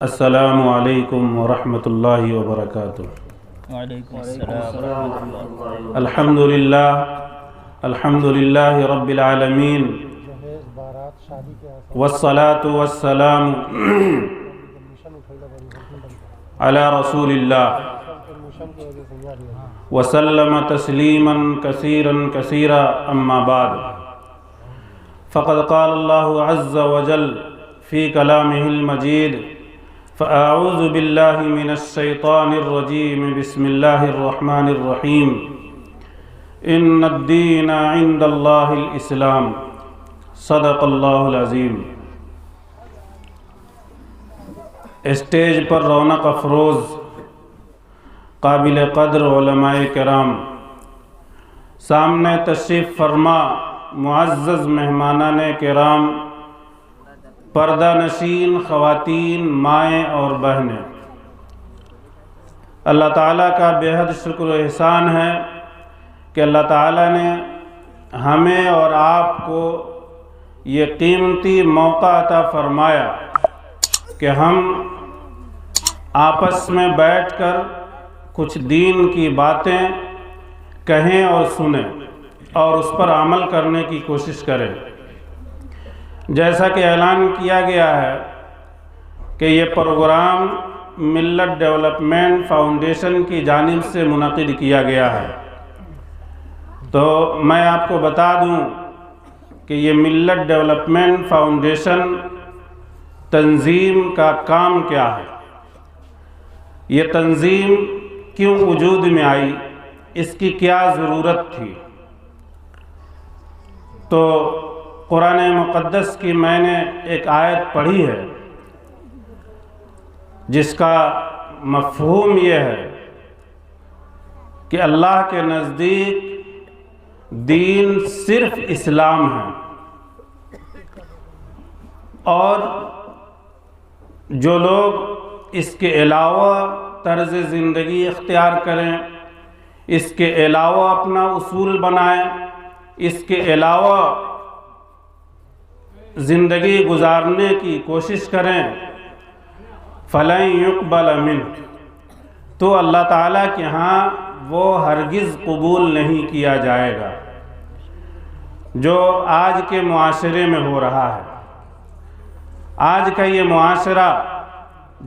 السلام علیکم ورحمۃ اللہ وبرکاتہ۔ وعلیکم السلام۔ الحمد للہ رب العالمین، والصلاة والسلام علی رسول اللہ وسلم تسلیما کثیرا کثیرا، اما بعد فقد قال اللہ عز وجل فی کلامہ المجید: فأعوذ باللہ من الشیطان الرجیم، بسم اللہ الرحمن الرحیم، ان الدین عند اللہ الاسلام، صدق اللہ العظیم۔ اسٹیج پر رونق افروز قابل قدر علماء کرام، سامنے تشریف فرما معزز مہمانان کرام، پردہ نشین خواتین، مائیں اور بہنیں، اللہ تعالیٰ کا بے حد شکر و احسان ہے کہ اللہ تعالیٰ نے ہمیں اور آپ کو یہ قیمتی موقع عطا فرمایا کہ ہم آپس میں بیٹھ کر کچھ دین کی باتیں کہیں اور سنیں اور اس پر عمل کرنے کی کوشش کریں۔ جیسا کہ اعلان کیا گیا ہے کہ یہ پروگرام ملت ڈیولپمنٹ فاؤنڈیشن کی جانب سے منعقد کیا گیا ہے، تو میں آپ کو بتا دوں کہ یہ ملت ڈیولپمنٹ فاؤنڈیشن تنظیم کا کام کیا ہے، یہ تنظیم کیوں وجود میں آئی، اس کی کیا ضرورت تھی۔ تو قرآن مقدس کی میں نے ایک آیت پڑھی ہے جس کا مفہوم یہ ہے کہ اللہ کے نزدیک دین صرف اسلام ہے، اور جو لوگ اس کے علاوہ طرز زندگی اختیار کریں، اس کے علاوہ اپنا اصول بنائیں، اس کے علاوہ زندگی گزارنے کی کوشش کریں، فَلَن يُقْبَلَ مِنْهُ، تو اللہ تعالیٰ کے ہاں وہ ہرگز قبول نہیں کیا جائے گا۔ جو آج کے معاشرے میں ہو رہا ہے، آج کا یہ معاشرہ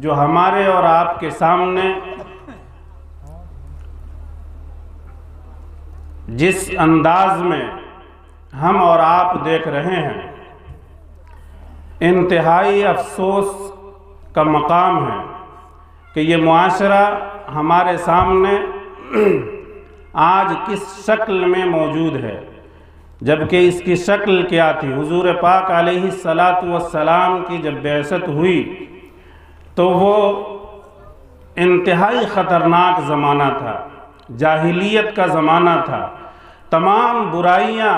جو ہمارے اور آپ کے سامنے جس انداز میں ہم اور آپ دیکھ رہے ہیں، انتہائی افسوس کا مقام ہے کہ یہ معاشرہ ہمارے سامنے آج کس شکل میں موجود ہے، جبکہ اس کی شکل کیا تھی۔ حضور پاک علیہ السلام کی جب بعثت ہوئی تو وہ انتہائی خطرناک زمانہ تھا، جاہلیت کا زمانہ تھا، تمام برائیاں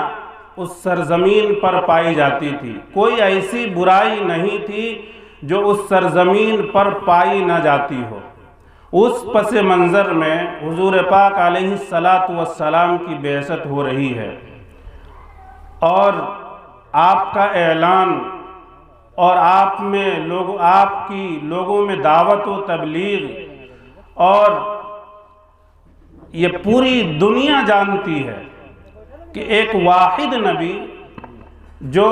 اس سرزمین پر پائی جاتی تھی، کوئی ایسی برائی نہیں تھی جو اس سرزمین پر پائی نہ جاتی ہو۔ اس پس منظر میں حضور پاک علیہ السلام کی بعثت ہو رہی ہے، اور آپ کا اعلان اور آپ کی لوگوں میں دعوت و تبلیغ، اور یہ پوری دنیا جانتی ہے کہ ایک واحد نبی جو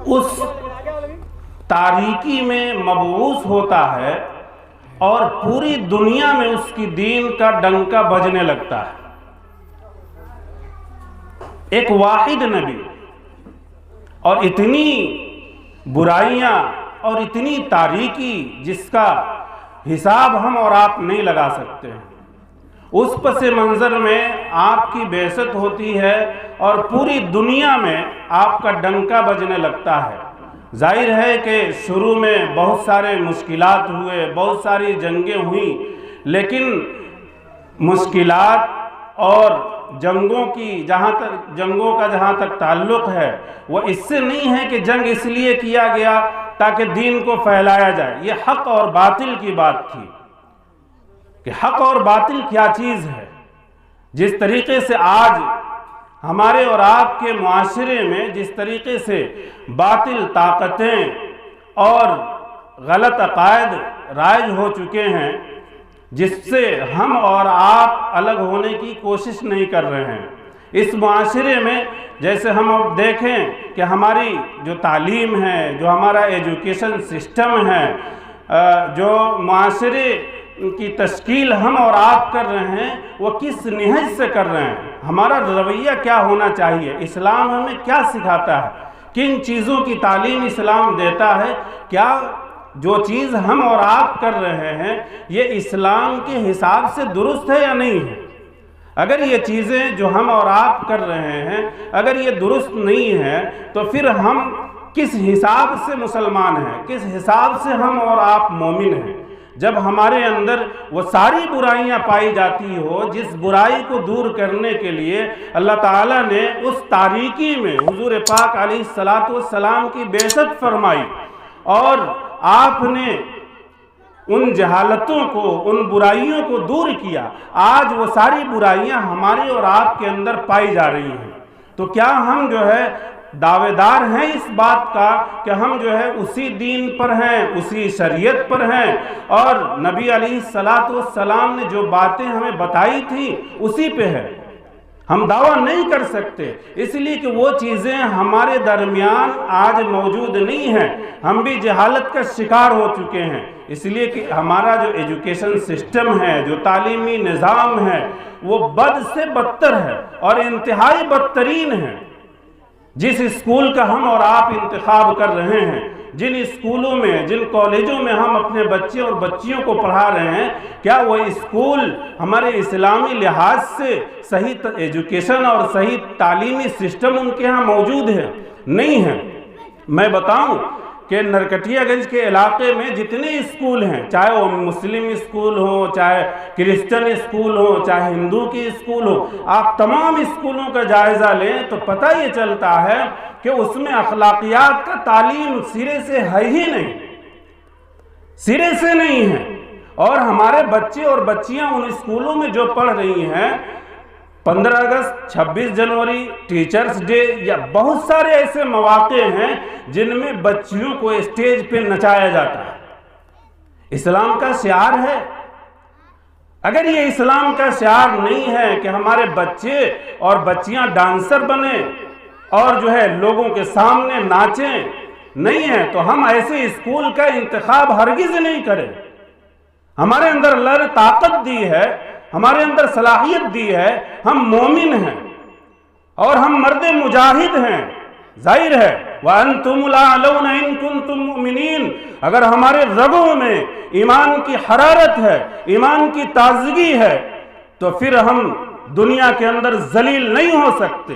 اس تاریکی میں مبعوث ہوتا ہے اور پوری دنیا میں اس کی دین کا ڈنکا بجنے لگتا ہے، ایک واحد نبی، اور اتنی برائیاں اور اتنی تاریکی جس کا حساب ہم اور آپ نہیں لگا سکتے ہیں، اس پس منظر میں آپ کی بعثت ہوتی ہے اور پوری دنیا میں آپ کا ڈنکا بجنے لگتا ہے۔ ظاہر ہے کہ شروع میں بہت سارے مشکلات ہوئے، بہت ساری جنگیں ہوئیں، لیکن مشکلات اور جنگوں کا جہاں تک تعلق ہے، وہ اس سے نہیں ہے کہ جنگ اس لیے کیا گیا تاکہ دین کو پھیلایا جائے۔ یہ حق اور باطل کی بات تھی کہ حق اور باطل کیا چیز ہے۔ جس طریقے سے آج ہمارے اور آپ کے معاشرے میں جس طریقے سے باطل طاقتیں اور غلط عقائد رائج ہو چکے ہیں جس سے ہم اور آپ الگ ہونے کی کوشش نہیں کر رہے ہیں۔ اس معاشرے میں جیسے ہم اب دیکھیں کہ ہماری جو تعلیم ہے، جو ہمارا ایجوکیشن سسٹم ہے، جو معاشرے کی تشکیل ہم اور آپ کر رہے ہیں، وہ کس نہج سے کر رہے ہیں؟ ہمارا رویہ کیا ہونا چاہیے؟ اسلام ہمیں کیا سکھاتا ہے؟ کن چیزوں کی تعلیم اسلام دیتا ہے؟ کیا جو چیز ہم اور آپ کر رہے ہیں یہ اسلام کے حساب سے درست ہے یا نہیں ہے؟ اگر یہ چیزیں جو ہم اور آپ کر رہے ہیں اگر یہ درست نہیں ہے تو پھر ہم کس حساب سے مسلمان ہیں؟ کس حساب سے ہم اور آپ مومن ہیں؟ جب ہمارے اندر وہ ساری برائیاں پائی جاتی ہو جس برائی کو دور کرنے کے لیے اللہ تعالیٰ نے اس تاریکی میں حضور پاک علیہ السلام کی بعثت فرمائی اور آپ نے ان جہالتوں کو، ان برائیوں کو دور کیا، آج وہ ساری برائیاں ہمارے اور آپ کے اندر پائی جا رہی ہیں، تو کیا ہم جو ہے دعوے دار ہیں اس بات کا کہ ہم جو ہے اسی دین پر ہیں، اسی شریعت پر ہیں اور نبی علیہ السلام نے جو باتیں ہمیں بتائی تھی اسی پہ ہے؟ ہم دعویٰ نہیں کر سکتے، اس لیے کہ وہ چیزیں ہمارے درمیان آج موجود نہیں ہیں، ہم بھی جہالت کا شکار ہو چکے ہیں، اس لیے کہ ہمارا جو ایجوکیشن سسٹم ہے، جو تعلیمی نظام ہے، وہ بد سے بدتر ہے اور انتہائی بدترین ہے۔ جس اسکول کا ہم اور آپ انتخاب کر رہے ہیں، جن اسکولوں میں، جن کالجوں میں ہم اپنے بچے اور بچیوں کو پڑھا رہے ہیں، کیا وہ اسکول ہمارے اسلامی لحاظ سے صحیح ایجوکیشن اور صحیح تعلیمی سسٹم ان کے ہاں موجود ہے؟ نہیں ہے۔ میں بتاؤں کہ نرکٹیا گنج کے علاقے میں جتنے اسکول ہیں، چاہے وہ مسلم اسکول ہو، چاہے کرسچن اسکول ہو، چاہے ہندو کی اسکول ہو، آپ تمام اسکولوں کا جائزہ لیں تو پتہ یہ چلتا ہے کہ اس میں اخلاقیات کا تعلیم سرے سے ہے ہی نہیں، سرے سے نہیں ہے۔ اور ہمارے بچے اور بچیاں ان اسکولوں میں جو پڑھ رہی ہیں، 15 اگست، 26 جنوری، ٹیچرز ڈے یا بہت سارے ایسے مواقع ہیں جن میں بچیوں کو اسٹیج پہ نچایا جاتا ہے۔ اسلام کا شعار ہے؟ اگر یہ اسلام کا شعار نہیں ہے کہ ہمارے بچے اور بچیاں ڈانسر بنیں اور جو ہے لوگوں کے سامنے ناچیں، نہیں ہے تو ہم ایسے اسکول کا انتخاب ہرگز نہیں کریں۔ ہمارے اندر اللہ نے طاقت دی ہے، ہمارے اندر صلاحیت دی ہے، ہم مومن ہیں اور ہم مرد مجاہد ہیں، ظاہر ہے وَأَنْتُمُ الْأَعْلَوْنَ إِن كُنتُم مُؤْمِنِينَ۔ اگر ہمارے رگوں میں ایمان کی حرارت ہے، ایمان کی تازگی ہے تو پھر ہم دنیا کے اندر ذلیل نہیں ہو سکتے،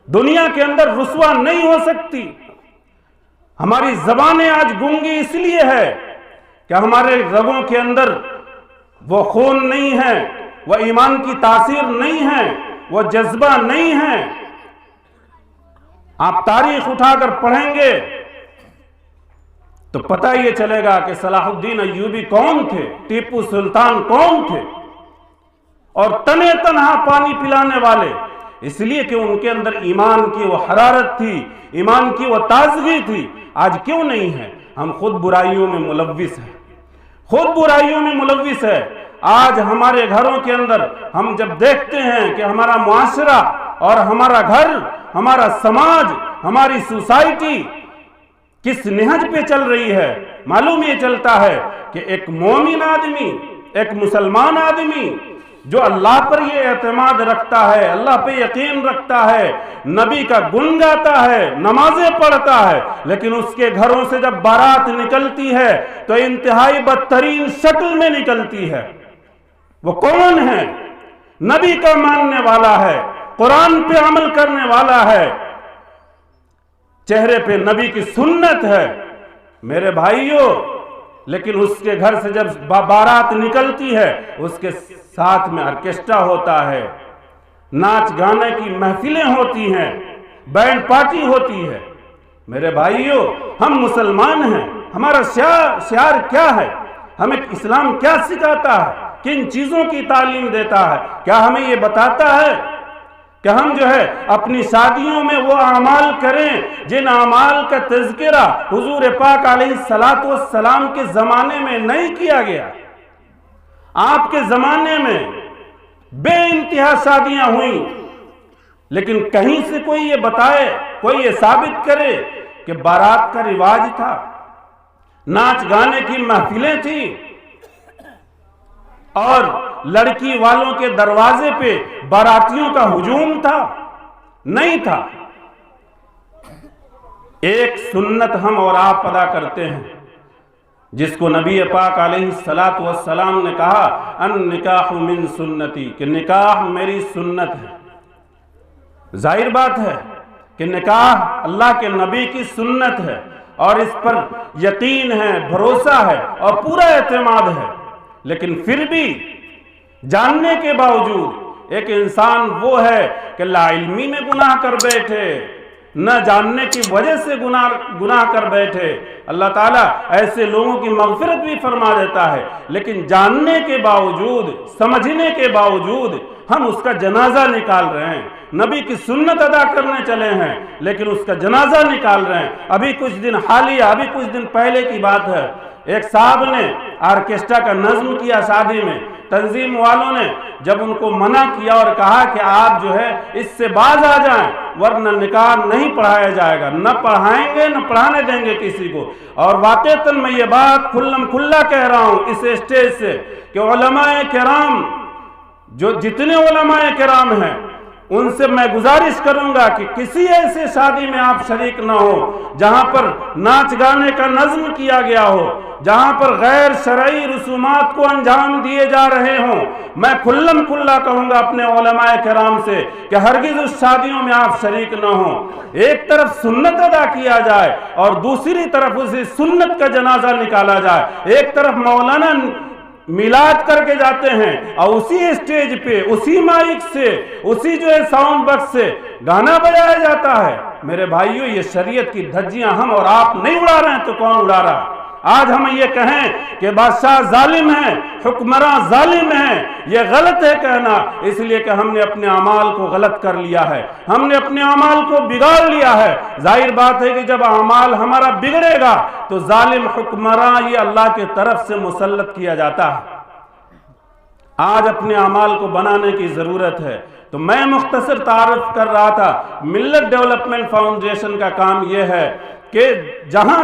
دنیا کے اندر رسوا نہیں ہو سکتی۔ ہماری زبانیں آج گونگی اس لیے ہے کہ ہمارے رگوں کے اندر وہ خون نہیں ہے، وہ ایمان کی تاثیر نہیں ہے، وہ جذبہ نہیں ہے۔ آپ تاریخ اٹھا کر پڑھیں گے تو پتہ یہ چلے گا کہ صلاح الدین ایوبی کون تھے، ٹیپو سلطان کون تھے، اور تنے تنہا پانی پلانے والے، اس لیے کہ ان کے اندر ایمان کی وہ حرارت تھی، ایمان کی وہ تازگی تھی۔ آج کیوں نہیں ہے؟ ہم خود برائیوں میں ملوث ہیں، خود برائیوں میں ملوث ہے۔ آج ہمارے گھروں کے اندر ہم جب دیکھتے ہیں کہ ہمارا معاشرہ اور ہمارا گھر، ہمارا سماج، ہماری سوسائٹی کس نہج پہ چل رہی ہے، معلوم یہ چلتا ہے کہ ایک مومن آدمی، ایک مسلمان آدمی جو اللہ پر یہ اعتماد رکھتا ہے، اللہ پہ یقین رکھتا ہے، نبی کا گن گاتا ہے، نمازیں پڑھتا ہے، لیکن اس کے گھروں سے جب بارات نکلتی ہے تو انتہائی بدترین شکل میں نکلتی ہے۔ وہ کون ہے؟ نبی کا ماننے والا ہے، قرآن پہ عمل کرنے والا ہے، چہرے پہ نبی کی سنت ہے میرے بھائیوں، لیکن اس کے گھر سے جب بارات نکلتی ہے اس کے ساتھ میں آرکیسٹرا ہوتا ہے، ناچ گانے کی محفلیں ہوتی ہیں، بینڈ پارٹی ہوتی ہے۔ میرے بھائیوں، ہم مسلمان ہیں، ہمارا شعار کیا ہے؟ ہمیں اسلام کیا سکھاتا ہے؟ کن چیزوں کی تعلیم دیتا ہے؟ کیا ہمیں یہ بتاتا ہے کہ ہم جو ہے اپنی شادیوں میں وہ اعمال کریں جن اعمال کا تذکرہ حضور پاک علیہ الصلاۃ والسلام کے زمانے میں نہیں کیا گیا۔ آپ کے زمانے میں بے انتہا شادیاں ہوئیں، لیکن کہیں سے کوئی یہ بتائے، کوئی یہ ثابت کرے کہ بارات کا رواج تھا، ناچ گانے کی محفلیں تھیں اور لڑکی والوں کے دروازے پہ باراتیوں کا ہجوم تھا؟ نہیں تھا۔ ایک سنت ہم اور آپ ادا کرتے ہیں جس کو نبی پاک علیہ الصلاۃ والسلام نے کہا النکاح من سنتی، کہ نکاح میری سنت ہے۔ ظاہر بات ہے کہ نکاح اللہ کے نبی کی سنت ہے اور اس پر یقین ہے، بھروسہ ہے اور پورا اعتماد ہے، لیکن پھر بھی جاننے کے باوجود ایک انسان وہ ہے کہ لا علمی میں گناہ کر بیٹھے، نہ جاننے کی وجہ سے گناہ کر بیٹھے۔ اللہ تعالیٰ ایسے لوگوں کی مغفرت بھی فرما دیتا ہے، لیکن جاننے کے باوجود، سمجھنے کے باوجود ہم اس کا جنازہ نکال رہے ہیں۔ نبی کی سنت ادا کرنے چلے ہیں لیکن اس کا جنازہ نکال رہے ہیں۔ ابھی کچھ دن حالیہ، ابھی کچھ دن پہلے کی بات ہے، ایک صاحب نے آرکیسٹرا کا نظم کیا شادی میں۔ تنظیم والوں نے جب ان کو منع کیا اور کہا کہ آپ جو ہے اس سے باز آ جائیں ورنہ نکاح نہیں پڑھایا جائے گا، نہ پڑھائیں گے نہ پڑھانے دیں گے کسی کو۔ اور واقعتاً میں یہ بات کھلم کھلا کہہ رہا ہوں اس اسٹیج سے کہ علماء کرام، جو جتنے علماء کرام ہیں، ان سے میں گزارش کروں گا کہ کسی ایسے شادی میں آپ شریک نہ ہو جہاں پر ناچ گانے کا نظم کیا گیا ہو، جہاں پر غیر شرعی رسومات کو انجام دیے جا رہے ہوں۔ میں کھلم کھلا کہوں گا اپنے علماء کرام سے کہ ہرگز اس شادیوں میں آپ شریک نہ ہوں۔ ایک طرف سنت ادا کیا جائے اور دوسری طرف اسی سنت کا جنازہ نکالا جائے۔ ایک طرف مولانا میلاد کر کے جاتے ہیں اور اسی اسٹیج پہ، اسی مائک سے، اسی جو ہے ساؤنڈ باکس سے گانا بجایا جاتا ہے۔ میرے بھائیوں، یہ شریعت کی دھجیاں ہم اور آپ نہیں اڑا رہے ہیں تو کون اڑا رہا؟ آج ہم یہ کہیں کہ بادشاہ ظالم ہیں، حکمراں ظالم ہیں، یہ غلط ہے کہنا، اس لیے کہ ہم نے اپنے اعمال کو غلط کر لیا ہے، ہم نے اپنے اعمال کو بگاڑ لیا ہے۔ ظاہر بات ہے کہ جب اعمال ہمارا بگڑے گا تو ظالم حکمراں یہ اللہ کی طرف سے مسلط کیا جاتا ہے۔ آج اپنے اعمال کو بنانے کی ضرورت ہے۔ تو میں مختصر تعارف کر رہا تھا، ملت ڈیولپمنٹ فاؤنڈیشن کا کام یہ ہے کہ جہاں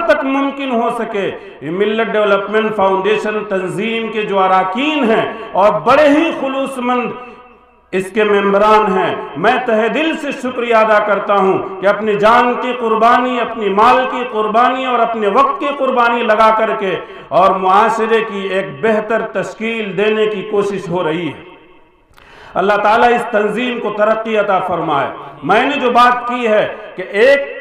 تک ممکن ہو سکے یہ ملت ڈیولپمنٹ فاؤنڈیشن تنظیم کے جو اراکین ہیں اور بڑے ہی خلوص مند اس کے ممبران ہیں، میں تہہ دل سے شکریہ ادا کرتا ہوں کہ اپنی جان کی قربانی، اپنی مال کی قربانی اور اپنے وقت کی قربانی لگا کر کے اور معاشرے کی ایک بہتر تشکیل دینے کی کوشش ہو رہی ہے۔ اللہ تعالیٰ اس تنظیم کو ترقی عطا فرمائے۔ میں نے جو بات کی ہے کہ ایک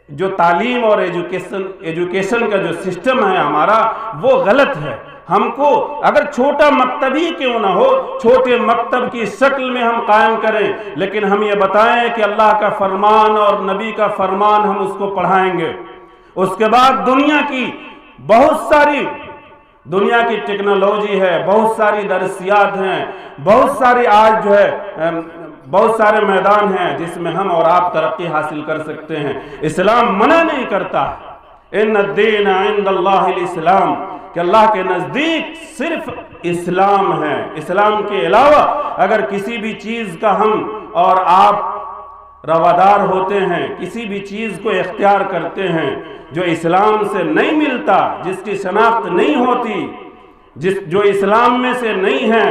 جو تعلیم اور ایجوکیشن کا جو سسٹم ہے ہمارا وہ غلط ہے۔ ہم کو اگر چھوٹا مکتب ہی کیوں نہ ہو، چھوٹے مکتب کی شکل میں ہم قائم کریں، لیکن ہم یہ بتائیں کہ اللہ کا فرمان اور نبی کا فرمان ہم اس کو پڑھائیں گے۔ اس کے بعد دنیا کی ٹیکنالوجی ہے، بہت ساری درسیات ہیں، بہت ساری آج جو ہے بہت سارے میدان ہیں جس میں ہم اور آپ ترقی حاصل کر سکتے ہیں۔ اسلام منع نہیں کرتا، ان الدین عند اللہ الاسلام، کہ اللہ کے نزدیک صرف اسلام ہے۔ اسلام کے علاوہ اگر کسی بھی چیز کا ہم اور آپ روادار ہوتے ہیں، کسی بھی چیز کو اختیار کرتے ہیں جو اسلام سے نہیں ملتا، جس کی شناخت نہیں ہوتی، جو اسلام میں سے نہیں ہے،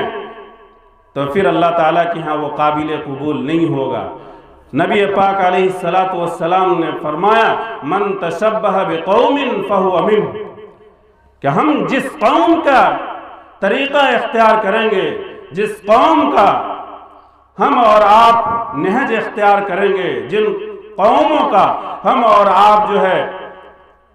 تو پھر اللہ تعالیٰ کے ہاں وہ قابل قبول نہیں ہوگا۔ نبی پاک علیہ السلام نے فرمایا من تشبہ بقوم فہو منہ، کہ ہم جس قوم کا طریقہ اختیار کریں گے، جس قوم کا ہم اور آپ نہج اختیار کریں گے، جن قوموں کا ہم اور آپ جو ہے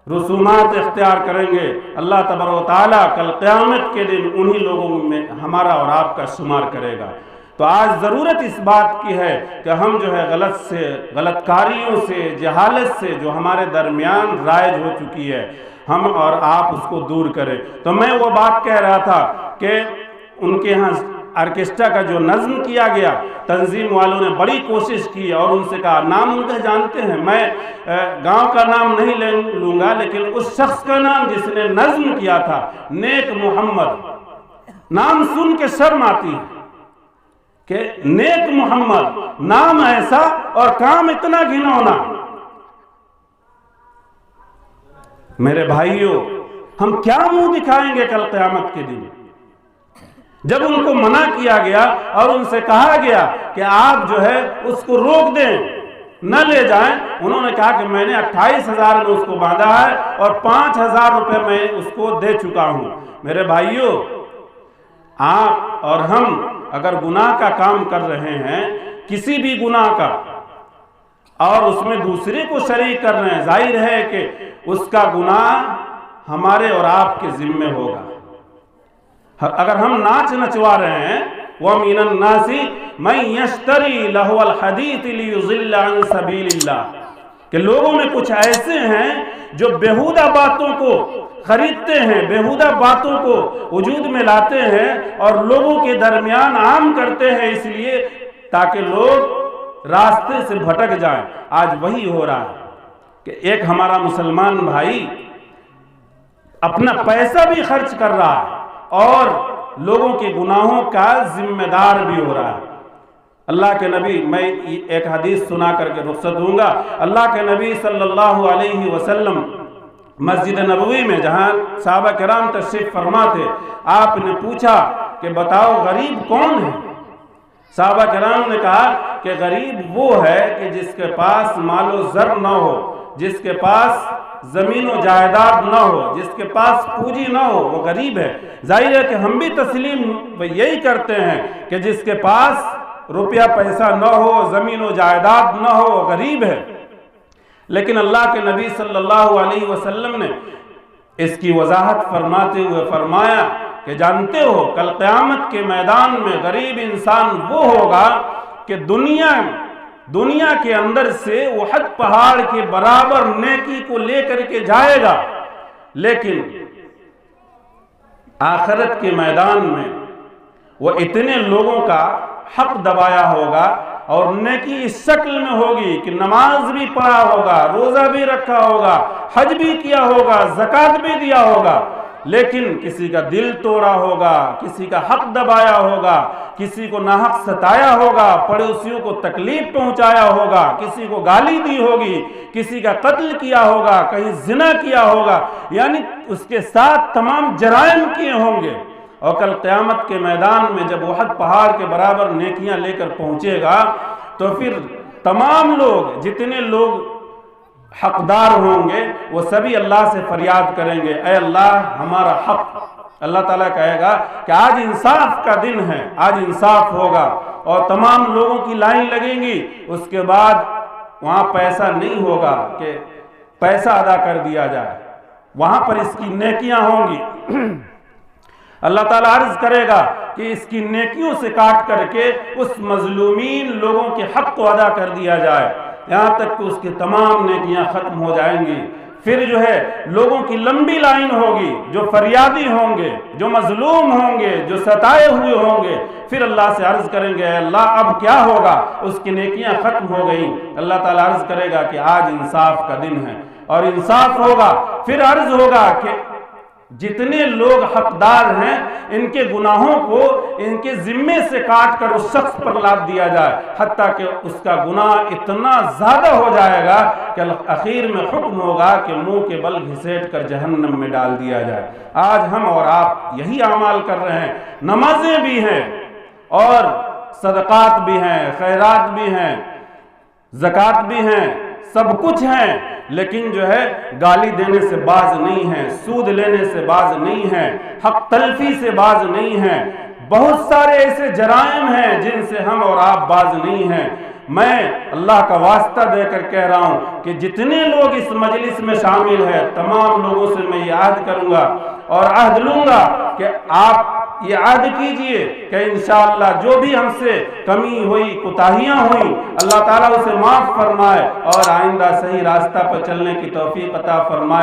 رسومات اختیار کریں گے، اللہ تبارک و تعالیٰ کل قیامت کے دن انہی لوگوں میں ہمارا اور آپ کا شمار کرے گا۔ تو آج ضرورت اس بات کی ہے کہ ہم جو ہے غلط کاریوں سے، جہالت سے جو ہمارے درمیان رائج ہو چکی ہے، ہم اور آپ اس کو دور کریں۔ تو میں وہ بات کہہ رہا تھا کہ ان کے ہاں آرکیسٹرا کا جو نظم کیا گیا، تنظیم والوں نے بڑی کوشش کی اور ان سے کہا، نام ان کا جانتے ہیں، میں گاؤں کا نام نہیں لوں گا، لیکن اس شخص کا نام جس نے نظم کیا تھا، نیک محمد، نام سن کے شرم آتی ہے کہ نیک محمد نام ایسا اور کام اتنا گھنونا۔ میرے بھائیوں، ہم کیا منہ دکھائیں گے کل قیامت کے دن؟ جب ان کو منع کیا گیا اور ان سے کہا گیا کہ آپ جو ہے اس کو روک دیں، نہ لے جائیں، انہوں نے کہا کہ میں نے 28,000 میں اس کو باندھا ہے اور 5,000 روپے میں اس کو دے چکا ہوں۔ میرے بھائیوں، آپ اور ہم اگر گناہ کا کام کر رہے ہیں، کسی بھی گناہ کا، اور اس میں دوسرے کو شریک کر رہے ہیں، ظاہر ہے کہ اس کا گناہ ہمارے اور آپ کے ذمہ ہوگا۔ اگر ہم ناچ نچوا رہے ہیں، وَمِنَ النَّاسِ مَن يَشْتَرِي لَهْوَ الْحَدِيثِ لِيُضِلَّ عَن سَبِيلِ اللَّهِ، کہ لوگوں میں کچھ ایسے ہیں جو بیہودہ باتوں کو خریدتے ہیں، بیہودہ باتوں کو وجود میں لاتے ہیں اور لوگوں کے درمیان عام کرتے ہیں، اس لیے تاکہ لوگ راستے سے بھٹک جائیں۔ آج وہی ہو رہا ہے کہ ایک ہمارا مسلمان بھائی اپنا پیسہ بھی خرچ کر رہا ہے اور لوگوں کے گناہوں کا ذمہ دار بھی ہو رہا ہے۔ اللہ کے نبی، میں ایک حدیث سنا کر کے رخصت دوں گا۔ اللہ کے نبی صلی اللہ علیہ وسلم مسجد نبوی میں جہاں صحابہ کرام تشریف فرما تھے، آپ نے پوچھا کہ بتاؤ غریب کون ہے؟ صحابہ کرام نے کہا کہ غریب وہ ہے کہ جس کے پاس مال و زر نہ ہو، جس کے پاس زمین و جائیداد نہ ہو، جس کے پاس پونجی نہ ہو، وہ غریب ہے۔ ظاہر ہے کہ ہم بھی تسلیم یہی کرتے ہیں کہ جس کے پاس روپیہ پیسہ نہ ہو، زمین و جائیداد نہ ہو، وہ غریب ہے۔ لیکن اللہ کے نبی صلی اللہ علیہ وسلم نے اس کی وضاحت فرماتے ہوئے فرمایا کہ جانتے ہو کل قیامت کے میدان میں غریب انسان وہ ہوگا کہ دنیا کے اندر سے احد پہاڑ کے برابر نیکی کو لے کر کے جائے گا، لیکن آخرت کے میدان میں وہ اتنے لوگوں کا حق دبایا ہوگا اور نیکی اس شکل میں ہوگی کہ نماز بھی پڑھا ہوگا، روزہ بھی رکھا ہوگا، حج بھی کیا ہوگا، زکوٰۃ بھی دیا ہوگا، لیکن کسی کا دل توڑا ہوگا، کسی کا حق دبایا ہوگا، کسی کو ناحق ستایا ہوگا، پڑوسیوں کو تکلیف پہنچایا ہوگا، کسی کو گالی دی ہوگی، کسی کا قتل کیا ہوگا، کہیں زنا کیا ہوگا، یعنی اس کے ساتھ تمام جرائم کیے ہوں گے۔ اور کل قیامت کے میدان میں جب احد پہاڑ کے برابر نیکیاں لے کر پہنچے گا تو پھر تمام لوگ، جتنے لوگ حقدار ہوں گے، وہ سبھی اللہ سے فریاد کریں گے، اے اللہ ہمارا حق۔ اللہ تعالیٰ کہے گا کہ آج انصاف کا دن ہے، آج انصاف ہوگا، اور تمام لوگوں کی لائن لگیں گی۔ اس کے بعد وہاں پیسہ نہیں ہوگا کہ پیسہ ادا کر دیا جائے، وہاں پر اس کی نیکیاں ہوں گی۔ اللہ تعالیٰ عرض کرے گا کہ اس کی نیکیوں سے کاٹ کر کے اس مظلومین لوگوں کے حق کو ادا کر دیا جائے، یہاں تک کہ اس کی تمام نیکیاں ختم ہو جائیں گی۔ پھر جو ہے لوگوں کی لمبی لائن ہوگی، جو فریادی ہوں گے، جو مظلوم ہوں گے، جو ستائے ہوئے ہوں گے، پھر اللہ سے عرض کریں گے اے اللہ اب کیا ہوگا؟ اس کی نیکیاں ختم ہو گئیں۔ اللہ تعالیٰ عرض کرے گا کہ آج انصاف کا دن ہے، اور انصاف ہوگا۔ پھر عرض ہوگا کہ جتنے لوگ حقدار ہیں ان کے گناہوں کو ان کے ذمے سے کاٹ کر اس شخص پر لاد دیا جائے، حتیٰ کہ اس کا گناہ اتنا زیادہ ہو جائے گا کہ اخیر میں حکم ہوگا کہ منہ کے بل گھسیٹ کر جہنم میں ڈال دیا جائے۔ آج ہم اور آپ یہی اعمال کر رہے ہیں، نمازیں بھی ہیں اور صدقات بھی ہیں، خیرات بھی ہیں، زکوٰۃ بھی ہیں، سب کچھ ہیں، لیکن جو ہے گالی دینے سے باز نہیں ہیں، سود لینے سے باز نہیں ہیں، حق تلفی سے باز نہیں ہیں، بہت سارے ایسے جرائم ہیں جن سے ہم اور آپ باز نہیں ہیں۔ میں اللہ کا واسطہ دے کر کہہ رہا ہوں کہ جتنے لوگ اس مجلس میں شامل ہیں تمام لوگوں سے میں یہ عہد کروں گا اور عہد لوں گا کہ آپ یہ عہد کیجئے کہ انشاءاللہ جو بھی ہم سے کمی ہوئی، کوتاہیاں ہوئی، اللہ تعالیٰ اسے معاف فرمائے اور آئندہ صحیح راستہ پر چلنے کی توفیق عطا فرمائے۔